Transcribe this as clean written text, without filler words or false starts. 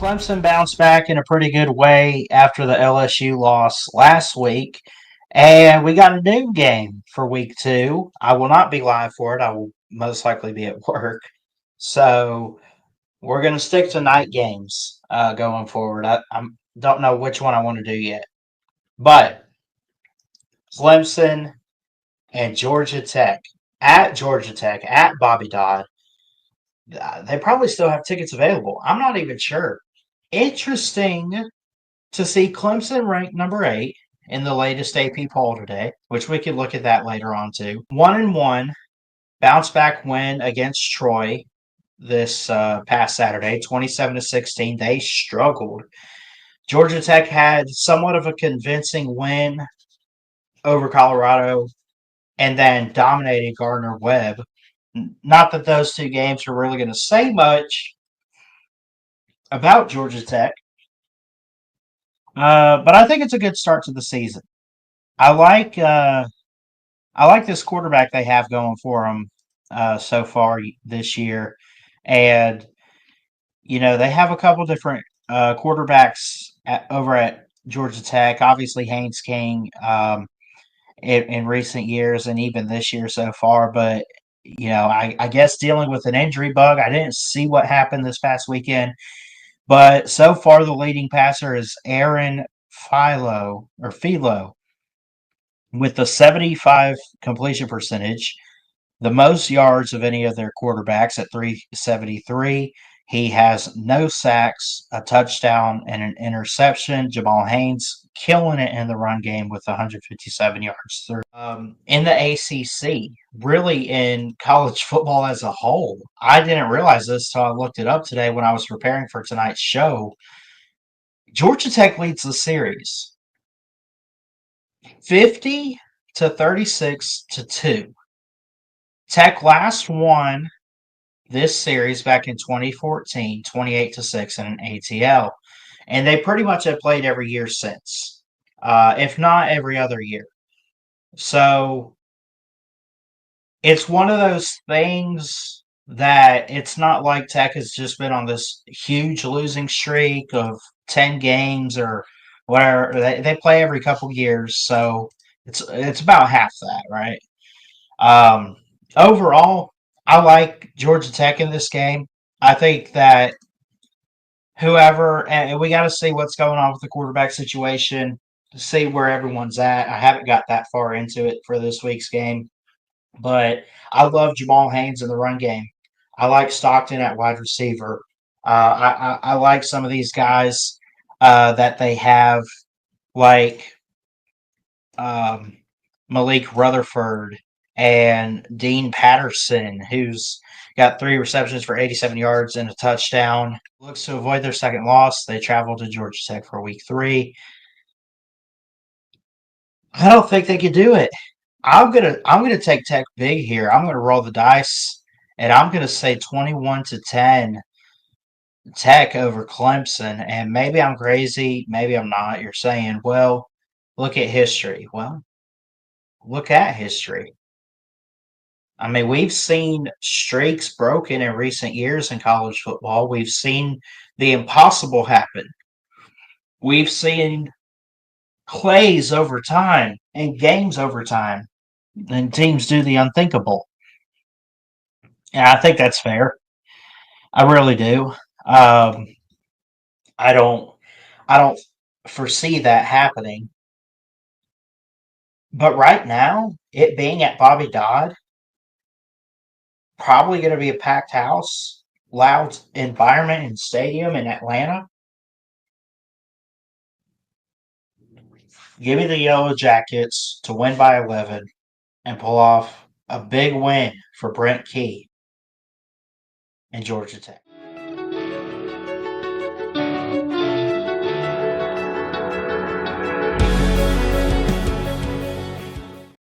Clemson bounced back in a pretty good way after the LSU loss last week, and we got a new game for week two. I will not be live for it. I will most likely be at work. So we're going to stick to night games going forward. I don't know which one I want to do yet. But Clemson and Georgia Tech at Bobby Dodd. They probably still have tickets available. I'm not even sure. Interesting to see Clemson ranked number 8 in the latest AP poll today, which we could look at that later on too. 1-1 bounce back win against Troy this past Saturday, 27-16. They struggled. Georgia Tech had somewhat of a convincing win over Colorado and then dominated Gardner Webb. Not that those two games are really going to say much about Georgia Tech, but I think it's a good start to the season. I like this quarterback they have going for them so far this year, and they have a couple different quarterbacks over at Georgia Tech. Obviously, Haynes King in recent years and even this year so far, but I guess dealing with an injury bug. I didn't see what happened this past weekend, but so far the leading passer is Aaron Philo with a 75 completion percentage, the most yards of any of their quarterbacks at 373. He has no sacks, a touchdown, and an interception. Jamal Haynes killing it in the run game with 157 yards. In the ACC, really in college football as a whole, I didn't realize this until I looked it up today when I was preparing for tonight's show. Georgia Tech leads the series 50-36-2. Tech last won this series back in 2014, 28-6 in an ATL. And they pretty much have played every year since, if not every other year. So it's one of those things that it's not like Tech has just been on this huge losing streak of 10 games or whatever. They play every couple years, so it's about half that, right? Overall, I like Georgia Tech in this game. I think that and we got to see what's going on with the quarterback situation to see where everyone's at. I haven't got that far into it for this week's game, but I love Jamal Haynes in the run game. I like Stockton at wide receiver. I like some of these guys that they have, like Malik Rutherford and Dean Patterson, who's got 3 receptions for 87 yards and a touchdown. Looks to avoid their second loss. They travel to Georgia Tech for week 3. I don't think they could do it. I'm gonna take Tech big here. I'm gonna roll the dice, and I'm gonna say 21-10 Tech over Clemson. And maybe I'm crazy, maybe I'm not. You're saying, well, look at history. Well, look at history. I mean, we've seen streaks broken in recent years in college football. We've seen the impossible happen. We've seen plays over time and games over time, and teams do the unthinkable. And I think that's fair. I really do. I don't. I don't foresee that happening. But right now, it being at Bobby Dodd, probably going to be a packed house, loud environment and stadium in Atlanta. Give me the Yellow Jackets to win by 11 and pull off a big win for Brent Key and Georgia Tech.